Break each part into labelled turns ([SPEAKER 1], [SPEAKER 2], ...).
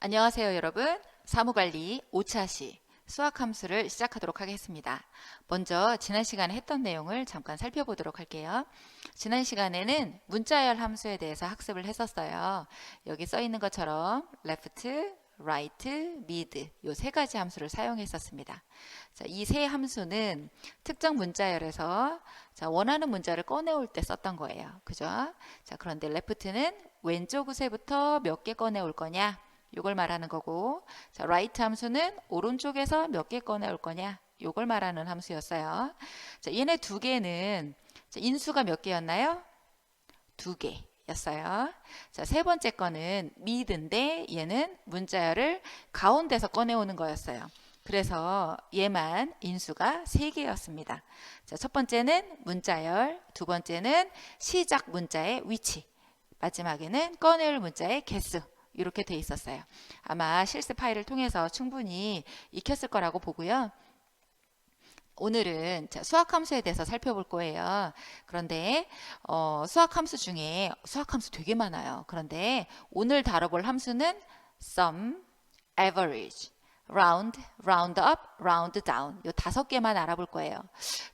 [SPEAKER 1] 안녕하세요, 여러분. 사무관리 5차시 수학함수를 시작하도록 하겠습니다. 먼저 지난 시간에 했던 내용을 잠깐 살펴보도록 할게요. 지난 시간에는 문자열 함수에 대해서 학습을 했었어요. 여기 써 있는 것처럼 left, right, mid 요 세 가지 함수를 사용했었습니다. 이 세 함수는 특정 문자열에서 원하는 문자를 꺼내올 때 썼던 거예요. 그죠? 그런데 left는 왼쪽 우세부터 몇 개 꺼내올 거냐? 요걸 말하는 거고, right 함수는 오른쪽에서 몇 개 꺼내올 거냐? 요걸 말하는 함수였어요. 얘네 두 개는 인수가 몇 개였나요? 두 개였어요. 세 번째 거는 mid인데 얘는 문자열을 가운데서 꺼내오는 거였어요. 그래서 얘만 인수가 3개였습니다. 첫 번째는 문자열, 두 번째는 시작 문자의 위치, 마지막에는 꺼내올 문자의 개수. 이렇게 돼 있었어요. 아마 실습 파일을 통해서 충분히 익혔을 거라고 보고요. 오늘은 수학함수에 대해서 살펴볼 거예요. 그런데 수학함수 중에 수학함수 되게 많아요. 그런데 오늘 다뤄볼 함수는 sum, average, round, round up, round down 요 5개만 알아볼 거예요.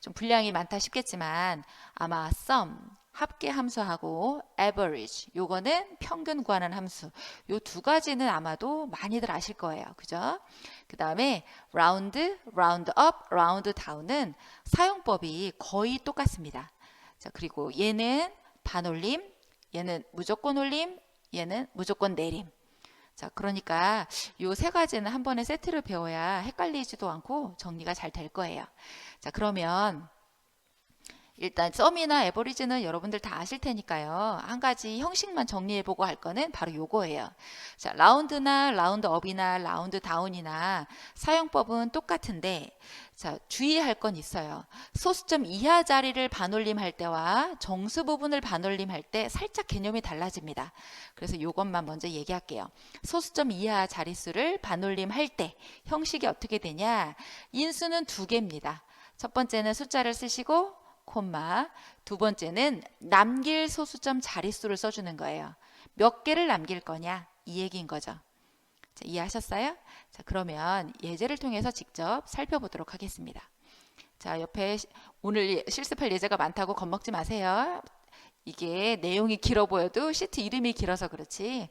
[SPEAKER 1] 좀 분량이 많다 싶겠지만 아마 sum, 합계 함수하고 average 요거는 평균 구하는 함수 요 두 가지는 아마도 많이들 아실 거예요. 그죠? 그 다음에 round, round up, round down은 사용법이 거의 똑같습니다. 그리고 얘는 반올림, 얘는 무조건 올림, 얘는 무조건 내림. 그러니까 요 세 가지는 한 번에 세트를 배워야 헷갈리지도 않고 정리가 잘 될 거예요. 그러면 일단 썸이나 에버리지는 여러분들 다 아실 테니까요. 한 가지 형식만 정리해보고 할 거는 바로 요거예요. 라운드나 라운드업이나 라운드다운이나 사용법은 똑같은데 주의할 건 있어요. 소수점 이하 자리를 반올림 할 때와 정수 부분을 반올림 할 때 살짝 개념이 달라집니다. 그래서 요것만 먼저 얘기할게요. 소수점 이하 자릿수를 반올림 할 때 형식이 어떻게 되냐? 인수는 2개입니다. 첫 번째는 숫자를 쓰시고 콤마, 두 번째는 남길 소수점 자릿수를 써주는 거예요. 몇 개를 남길 거냐 이 얘기인 거죠. 이해하셨어요? 그러면 예제를 통해서 직접 살펴보도록 하겠습니다. 옆에 오늘 실습할 예제가 많다고 겁먹지 마세요. 이게 내용이 길어 보여도 시트 이름이 길어서 그렇지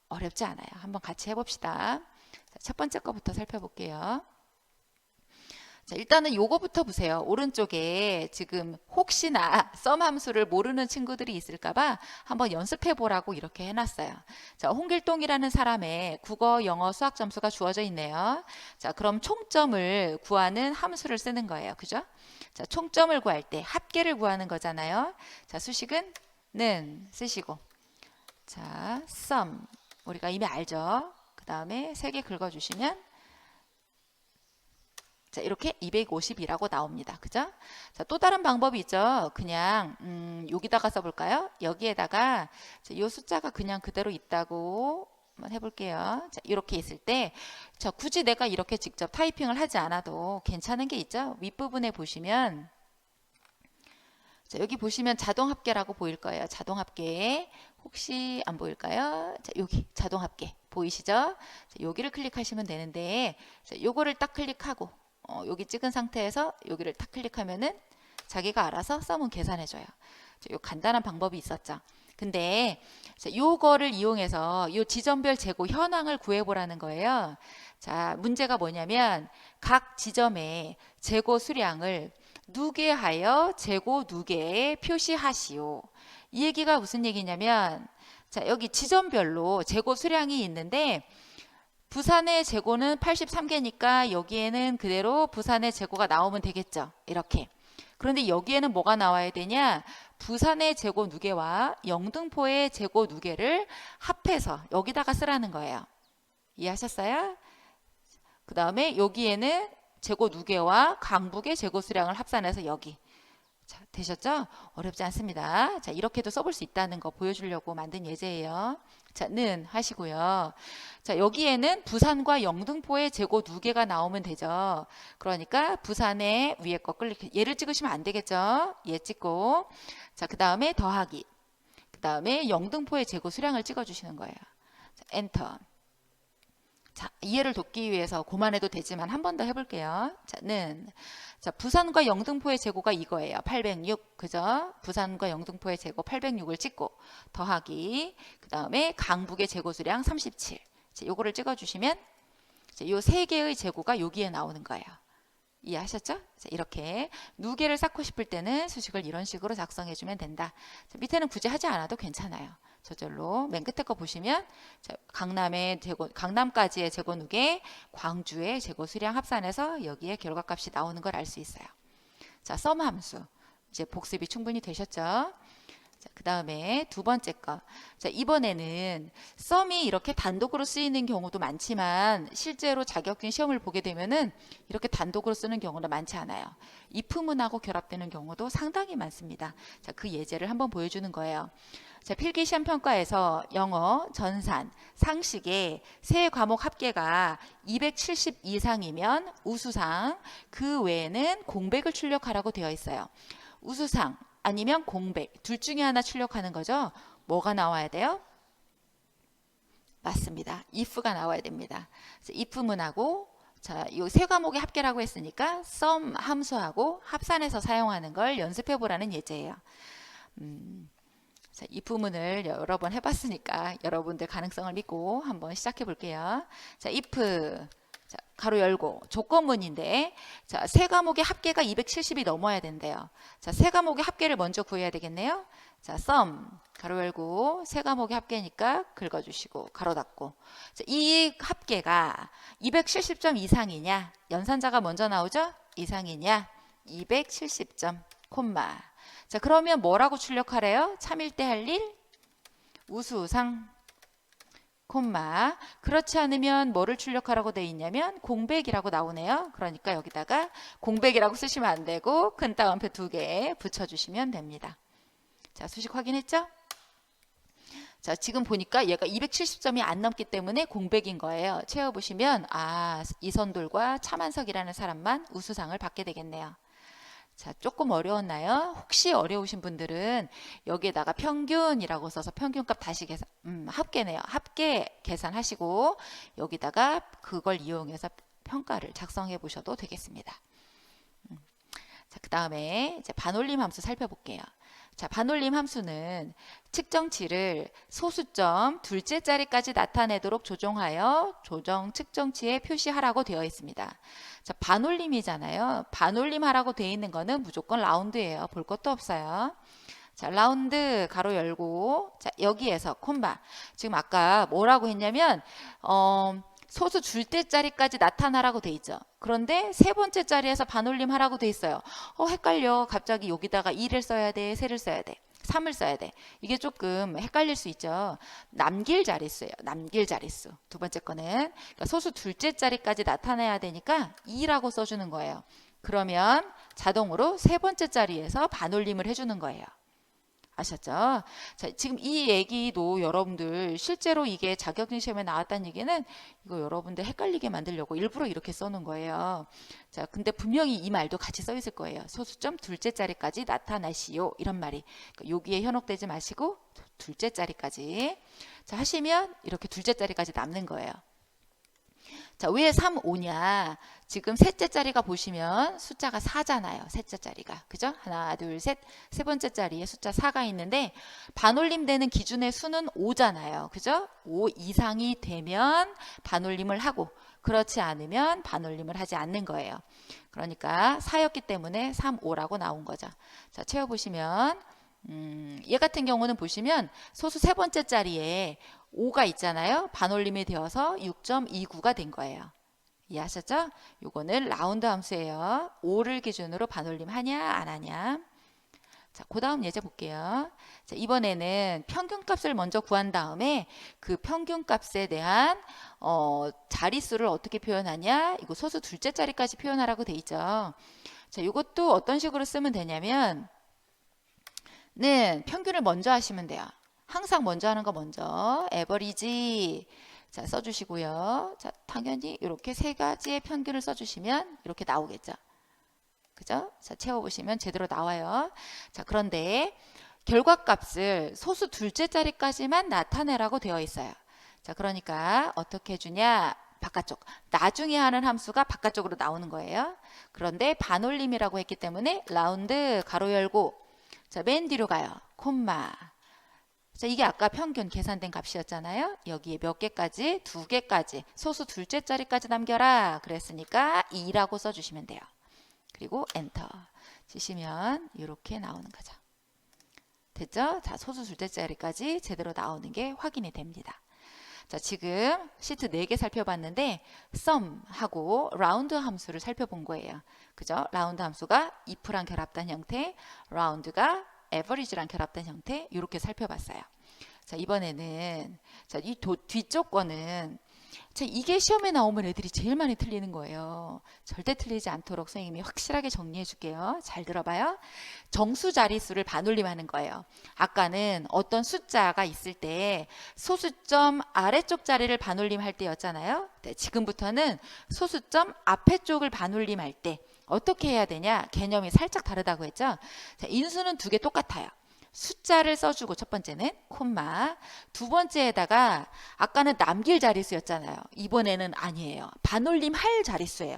[SPEAKER 1] 어렵지 않아요. 한번 같이 해봅시다. 첫 번째 거부터 살펴볼게요. 일단은 요거부터 보세요. 오른쪽에 지금 혹시나 썸 함수를 모르는 친구들이 있을까봐 한번 연습해 보라고 이렇게 해놨어요. 홍길동이라는 사람의 국어, 영어, 수학 점수가 주어져 있네요. 그럼 총점을 구하는 함수를 쓰는 거예요. 그죠? 총점을 구할 때 합계를 구하는 거잖아요. 수식은 는 쓰시고 sum 우리가 이미 알죠? 그 다음에 3개 긁어주시면 이렇게 250이라고 나옵니다. 그죠? 또 다른 방법이 있죠. 그냥 여기다가 써볼까요? 여기에다가 이 숫자가 그냥 그대로 있다고 한번 해볼게요. 이렇게 있을 때 굳이 내가 이렇게 직접 타이핑을 하지 않아도 괜찮은 게 있죠. 윗부분에 보시면 여기 보시면 자동합계라고 보일 거예요. 자동합계 혹시 안 보일까요? 여기 자동합계 보이시죠? 여기를 클릭하시면 되는데 요거를 딱 클릭하고 여기 찍은 상태에서 여기를 딱 클릭하면은 자기가 알아서 썸은 계산해줘요. 요 간단한 방법이 있었죠. 근데 요거를 이용해서 요 지점별 재고 현황을 구해보라는 거예요. 문제가 뭐냐면 각 지점의 재고 수량을 누계하여 재고 누계에 표시하시오. 이 얘기가 무슨 얘기냐면 여기 지점별로 재고 수량이 있는데 부산의 재고는 83개니까 여기에는 그대로 부산의 재고가 나오면 되겠죠. 이렇게. 그런데 여기에는 뭐가 나와야 되냐? 부산의 재고 누계와 영등포의 재고 누계를 합해서 여기다가 쓰라는 거예요. 이해하셨어요? 그 다음에 여기에는 재고 누계와 강북의 재고 수량을 합산해서 여기. 되셨죠? 어렵지 않습니다. 이렇게도 써볼 수 있다는 거 보여주려고 만든 예제예요. 는 하시고요. 여기에는 부산과 영등포의 재고 2개가 나오면 되죠. 그러니까 부산의 위에 거 클릭, 얘를 찍으시면 안 되겠죠? 얘 찍고, 그 다음에 더하기. 그 다음에 영등포의 재고 수량을 찍어주시는 거예요. 엔터. 자, 이해를 돕기 위해서 고만해도 되지만 한 번 더 해볼게요. 자, 자, 부산과 영등포의 재고가 이거예요. 806. 그죠? 부산과 영등포의 재고 806을 찍고 더하기 그 다음에 강북의 재고 수량 37. 자, 요거를 찍어주시면 요 세 개의 재고가 여기에 나오는 거예요. 이해하셨죠? 자, 이렇게 누계를 쌓고 싶을 때는 수식을 이런 식으로 작성해주면 된다. 자, 밑에는 굳이 하지 않아도 괜찮아요. 저절로 맨 끝에 거 보시면 자, 강남까지의 재고 누계, 광주의 재고 수량 합산해서 여기에 결과값이 나오는 걸 알 수 있어요. 자, 썸 함수 이제 복습이 충분히 되셨죠? 자, 그 다음에 두 번째 거. 자, 이번에는 썸이 이렇게 단독으로 쓰이는 경우도 많지만 실제로 자격증 시험을 보게 되면은 이렇게 단독으로 쓰는 경우는 많지 않아요. if문하고 결합되는 경우도 상당히 많습니다. 자, 그 예제를 한번 보여주는 거예요. 자, 필기시험 평가에서 영어, 전산, 상식의 세 과목 합계가 270 이상이면 우수상, 그 외에는 공백을 출력하라고 되어 있어요. 우수상 아니면 공백 둘 중에 하나 출력하는 거죠. 뭐가 나와야 돼요? 맞습니다. if가 나와야 됩니다. if문하고 자, 이 세 과목의 합계라고 했으니까 sum 함수하고 합산해서 사용하는 걸 연습해 보라는 예제예요. 자, if문을 여러 번 해봤으니까 여러분들 가능성을 믿고 한번 시작해 볼게요. 자, if 자, 가로 열고 조건문인데 자, 세 과목의 합계가 270이 넘어야 된대요. 자, 세 과목의 합계를 먼저 구해야 되겠네요. 자, sum 가로 열고 세 과목의 합계니까 긁어주시고 가로 닫고 자, 이 합계가 270점 이상이냐 연산자가 먼저 나오죠? 이상이냐 270점 콤마 자, 그러면 뭐라고 출력하래요? 참일 때 할 일 우수상 콤마 그렇지 않으면 뭐를 출력하라고 되어 있냐면 공백이라고 나오네요. 그러니까 여기다가 공백이라고 쓰시면 안 되고 큰 따옴표 2개 붙여주시면 됩니다. 자, 수식 확인했죠? 자, 지금 보니까 얘가 270점이 안 넘기 때문에 공백인 거예요. 채워보시면 아, 이선돌과 차만석이라는 사람만 우수상을 받게 되겠네요. 자, 조금 어려웠나요? 혹시 어려우신 분들은 여기에다가 평균이라고 써서 평균값 다시 계산, 합계네요. 합계 계산하시고 여기다가 그걸 이용해서 평가를 작성해 보셔도 되겠습니다. 자, 그 다음에 이제 반올림 함수 살펴볼게요. 자, 반올림 함수는 측정치를 소수점 둘째 자리까지 나타내도록 조정하여 조정 측정치에 표시하라고 되어 있습니다. 자, 반올림이잖아요. 반올림 하라고 되어 있는 거는 무조건 라운드예요. 볼 것도 없어요. 자, 라운드 가로 열고 자, 여기에서 콤마 지금 아까 뭐라고 했냐면 소수 줄대 자리까지 나타나라고 돼 있죠. 그런데 세 번째 자리에서 반올림 하라고 돼 있어요. 헷갈려. 갑자기 여기다가 2를 써야 돼, 3를 써야 돼, 3을 써야 돼. 이게 조금 헷갈릴 수 있죠. 남길 자릿수예요. 남길 자릿수. 두 번째 거는 그러니까 소수 둘째 자리까지 나타내야 되니까 2라고 써주는 거예요. 그러면 자동으로 세 번째 자리에서 반올림을 해주는 거예요. 아셨죠? 자, 지금 이 얘기도 여러분들 실제로 이게 자격증 시험에 나왔다는 얘기는 이거 여러분들 헷갈리게 만들려고 일부러 이렇게 써놓은 거예요. 자, 근데 분명히 이 말도 같이 써 있을 거예요. 소수점 둘째 자리까지 나타나시오. 이런 말이. 그러니까 여기에 현혹되지 마시고 둘째 자리까지. 자, 하시면 이렇게 둘째 자리까지 남는 거예요. 자, 왜 3, 5냐? 지금 셋째 자리가 보시면 숫자가 4잖아요. 셋째 자리가. 그죠? 하나, 둘, 셋. 세 번째 자리에 숫자 4가 있는데 반올림 되는 기준의 수는 5잖아요. 그죠? 5 이상이 되면 반올림을 하고 그렇지 않으면 반올림을 하지 않는 거예요. 그러니까 4였기 때문에 3, 5라고 나온 거죠. 자, 채워보시면 얘 같은 경우는 보시면 소수 세 번째 자리에 5가 있잖아요. 반올림이 되어서 6.29가 된 거예요. 이해하셨죠? 요거는 라운드 함수예요. 5를 기준으로 반올림 하냐 안 하냐. 자, 그 다음 예제 볼게요. 자, 이번에는 평균값을 먼저 구한 다음에 그 평균값에 대한 자릿수를 어떻게 표현하냐. 이거 소수 둘째 자리까지 표현하라고 돼 있죠. 자, 이것도 어떤 식으로 쓰면 되냐면 평균을 먼저 하시면 돼요. 항상 먼저 하는 거 먼저 에버리지 자 써주시고요. 자, 당연히 이렇게 세 가지의 평균을 써주시면 이렇게 나오겠죠. 그죠? 자, 채워보시면 제대로 나와요. 자, 그런데 결과값을 소수 둘째 자리까지만 나타내라고 되어 있어요. 자, 그러니까 어떻게 해주냐? 바깥쪽. 나중에 하는 함수가 바깥쪽으로 나오는 거예요. 그런데 반올림이라고 했기 때문에 라운드 가로 열고 자, 맨 뒤로 가요. 콤마. 자, 이게 아까 평균 계산된 값이었잖아요. 여기에 몇 개까지? 2개까지. 소수 둘째 자리까지 남겨라. 그랬으니까 2라고 써주시면 돼요. 그리고 엔터 치시면 이렇게 나오는 거죠. 됐죠? 자, 소수 둘째 자리까지 제대로 나오는 게 확인이 됩니다. 자, 지금 시트 4개 살펴봤는데 sum하고 round 함수를 살펴본 거예요. 그죠? 라운드 함수가 if랑 결합된 형태, round가 average랑 결합된 형태 이렇게 살펴봤어요. 자, 이번에는 자, 이 뒤쪽 거는 자, 이게 시험에 나오면 애들이 제일 많이 틀리는 거예요. 절대 틀리지 않도록 선생님이 확실하게 정리해 줄게요. 잘 들어봐요. 정수 자릿수를 반올림하는 거예요. 아까는 어떤 숫자가 있을 때 소수점 아래쪽 자리를 반올림할 때였잖아요. 네, 지금부터는 소수점 앞에 쪽을 반올림할 때 어떻게 해야 되냐? 개념이 살짝 다르다고 했죠. 자, 인수는 2개 똑같아요. 숫자를 써주고 첫 번째는 콤마, 두 번째에다가 아까는 남길 자릿수였잖아요. 이번에는 아니에요. 반올림 할 자릿수예요.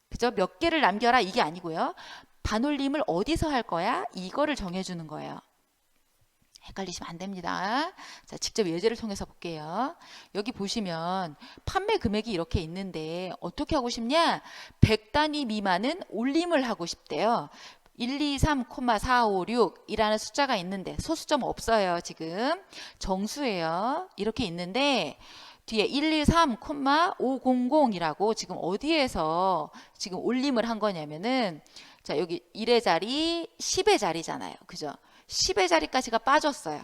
[SPEAKER 1] 그죠? 몇 개를 남겨라 이게 아니고요. 반올림을 어디서 할 거야? 이거를 정해주는 거예요. 헷갈리시면 안 됩니다. 자, 직접 예제를 통해서 볼게요. 여기 보시면 판매 금액이 이렇게 있는데 어떻게 하고 싶냐? 100단위 미만은 올림을 하고 싶대요. 1, 2, 3, 4, 5, 6이라는 숫자가 있는데 소수점 없어요. 지금 정수예요. 이렇게 있는데 뒤에 1, 2, 3, 500이라고 지금 어디에서 지금 올림을 한 거냐면은 자, 여기 1의 자리, 10의 자리잖아요. 그죠? 10의 자리까지가 빠졌어요.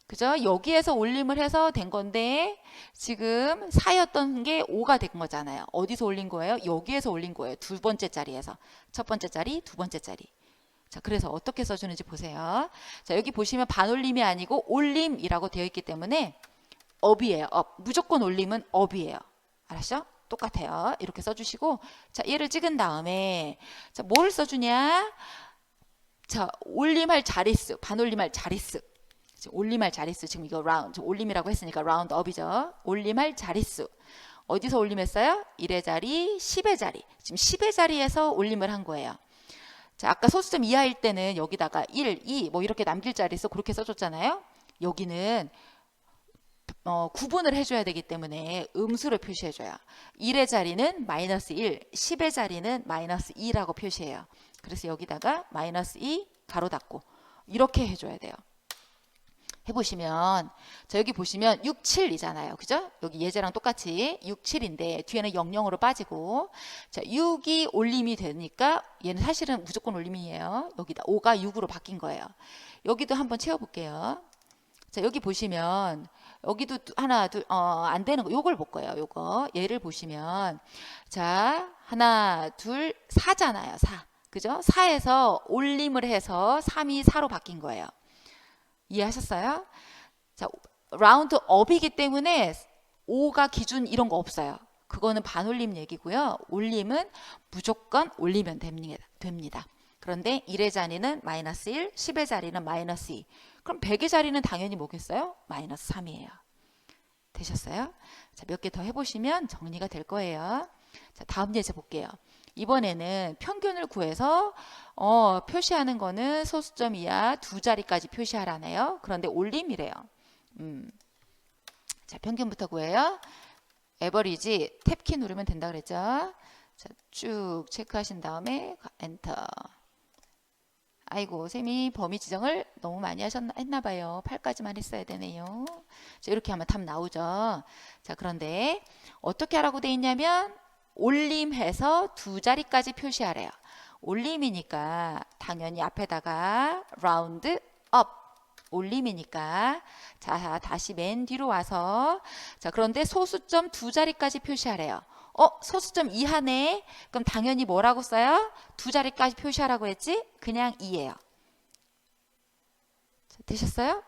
[SPEAKER 1] 그죠? 여기에서 올림을 해서 된 건데 지금 4였던 게 5가 된 거잖아요. 어디서 올린 거예요? 여기에서 올린 거예요. 두 번째 자리에서. 첫 번째 자리, 두 번째 자리. 자, 그래서 어떻게 써주는지 보세요. 자, 여기 보시면 반올림이 아니고 올림이라고 되어 있기 때문에 업이에요. 업. 무조건 올림은 업이에요. 알았죠? 똑같아요. 이렇게 써주시고 자, 얘를 찍은 다음에 자, 뭘 써주냐? 자, 올림할 자릿수, 반올림할 자릿수. 올림할 자릿수. 지금 이거 라운드, 올림이라고 했으니까 라운드 업이죠. 올림할 자릿수. 어디서 올림했어요? 1의 자리, 10의 자리. 지금 10의 자리에서 올림을 한 거예요. 자, 아까 소수점 이하일 때는 여기다가 1, 2 뭐 이렇게 남길 자릿수 그렇게 써줬잖아요. 여기는 구분을 해줘야 되기 때문에 음수로 표시해줘요. 1의 자리는 마이너스 1, 10의 자리는 마이너스 2라고 표시해요. 그래서 여기다가 마이너스 2 가로 닫고 이렇게 해줘야 돼요. 해보시면 자, 여기 보시면 6, 7이잖아요. 그죠? 여기 예제랑 똑같이 6, 7인데 뒤에는 0으로 빠지고 자, 6이 올림이 되니까 얘는 사실은 무조건 올림이에요. 여기다 5가 6으로 바뀐 거예요. 여기도 한번 채워볼게요. 자, 여기 보시면 여기도 하나, 둘, 안 되는 거 요걸 볼 거예요. 요거 얘를 보시면 자, 하나, 둘, 4잖아요. 4. 그죠? 4에서 올림을 해서 3이 4로 바뀐 거예요. 이해하셨어요? 자, 라운드 업이기 때문에 5가 기준 이런 거 없어요. 그거는 반올림 얘기고요. 올림은 무조건 올리면 됩니다. 그런데 1의 자리는 마이너스 1, 10의 자리는 마이너스 2. 그럼 100의 자리는 당연히 뭐겠어요? 마이너스 3이에요. 되셨어요? 자, 몇 개 더 해보시면 정리가 될 거예요. 자, 다음 예제 볼게요. 이번에는 평균을 구해서 표시하는 거는 소수점 이하 2자리까지 표시하라네요. 그런데 올림이래요. 자, 평균부터 구해요. 에버리지 탭키 누르면 된다 그랬죠. 자, 쭉 체크하신 다음에 엔터. 아이고, 쌤이 범위 지정을 너무 많이 했나 봐요. 8까지만 했어야 되네요. 자, 이렇게 하면 답 나오죠. 자, 그런데 어떻게 하라고 돼 있냐면 올림해서 2자리까지 표시하래요. 올림이니까 당연히 앞에다가 라운드 업. 올림이니까 자, 다시 맨 뒤로 와서 자, 그런데 소수점 2자리까지 표시하래요. 소수점 이하네. 그럼 당연히 뭐라고 써요? 2자리까지 표시하라고 했지? 그냥 2예요. 자, 되셨어요?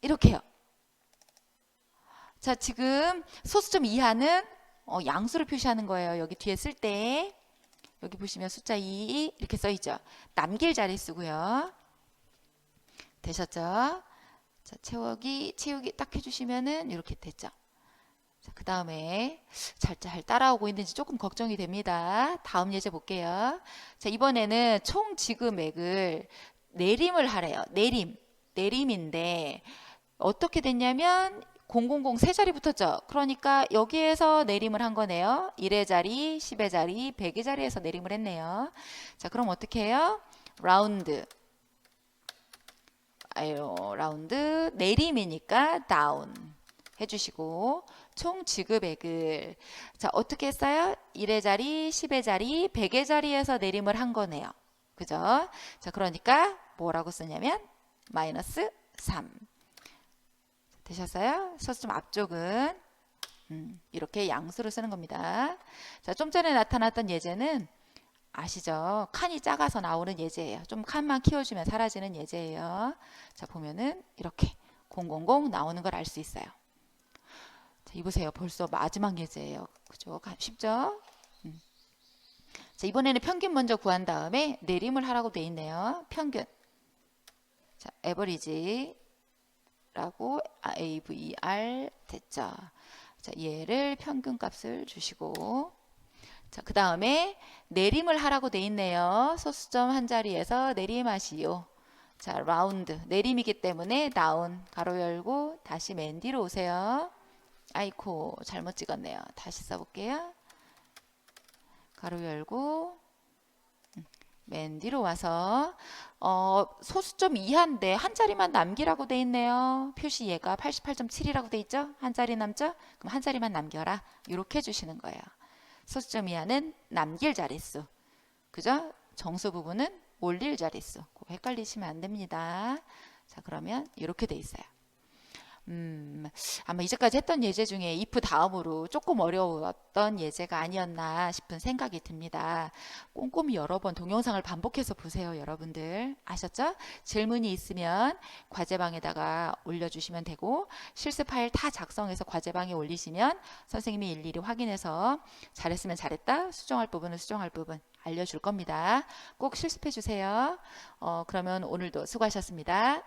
[SPEAKER 1] 이렇게요. 자, 지금 소수점 이하는 양수를 표시하는 거예요. 여기 뒤에 쓸 때 여기 보시면 숫자 2 이렇게 써있죠. 남길 자릿수고요. 되셨죠? 자, 채우기 딱 해주시면은 이렇게 됐죠. 그 다음에 잘 따라오고 있는지 조금 걱정이 됩니다. 다음 예제 볼게요. 자, 이번에는 총 지급액을 내림을 하래요. 내림인데 어떻게 됐냐면 000 세 자리 붙었죠. 그러니까 여기에서 내림을 한 거네요. 1의 자리, 10의 자리, 100의 자리에서 내림을 했네요. 자, 그럼 어떻게 해요? 라운드 내림이니까 다운 해주시고 총 지급액을 자 어떻게 했어요? 1의 자리, 10의 자리, 100의 자리에서 내림을 한 거네요. 그죠? 자 그러니까 뭐라고 쓰냐면 마이너스 3 되셨어요? 서점 앞쪽은 이렇게 양수를 쓰는 겁니다. 자, 좀 전에 나타났던 예제는 아시죠? 칸이 작아서 나오는 예제예요. 좀 칸만 키워주면 사라지는 예제예요. 자, 보면은 이렇게 000 나오는 걸 알 수 있어요. 자, 이보세요. 벌써 마지막 예제예요. 그죠? 쉽죠? 자, 이번에는 평균 먼저 구한 다음에 내림을 하라고 돼 있네요. 평균. 자, 에버리지라고 AVR 됐죠. 자, 얘를 평균 값을 주시고 자, 그 다음에 내림을 하라고 돼 있네요. 소수점 한 자리에서 내림하시오. 자, 라운드 내림이기 때문에 다운 가로 열고 다시 맨 뒤로 오세요. 아이코 잘못 찍었네요. 다시 써볼게요. 가로 열고 맨 뒤로 와서 소수점 이하인데 한 자리만 남기라고 돼 있네요. 표시 얘가 88.7이라고 돼 있죠. 한 자리 남죠. 그럼 한 자리만 남겨라. 이렇게 해주시는 거예요. 소수점 이하는 남길 자릿수. 그죠? 정수 부분은 올릴 자릿수. 그거 헷갈리시면 안 됩니다. 자, 그러면 이렇게 돼 있어요. 아마 이제까지 했던 예제 중에 if 다음으로 조금 어려웠던 예제가 아니었나 싶은 생각이 듭니다. 꼼꼼히 여러 번 동영상을 반복해서 보세요, 여러분들. 아셨죠? 질문이 있으면 과제방에다가 올려주시면 되고 실습 파일 다 작성해서 과제방에 올리시면 선생님이 일일이 확인해서 잘했으면 잘했다, 수정할 부분은 수정할 부분 알려줄 겁니다. 꼭 실습해 주세요. 그러면 오늘도 수고하셨습니다.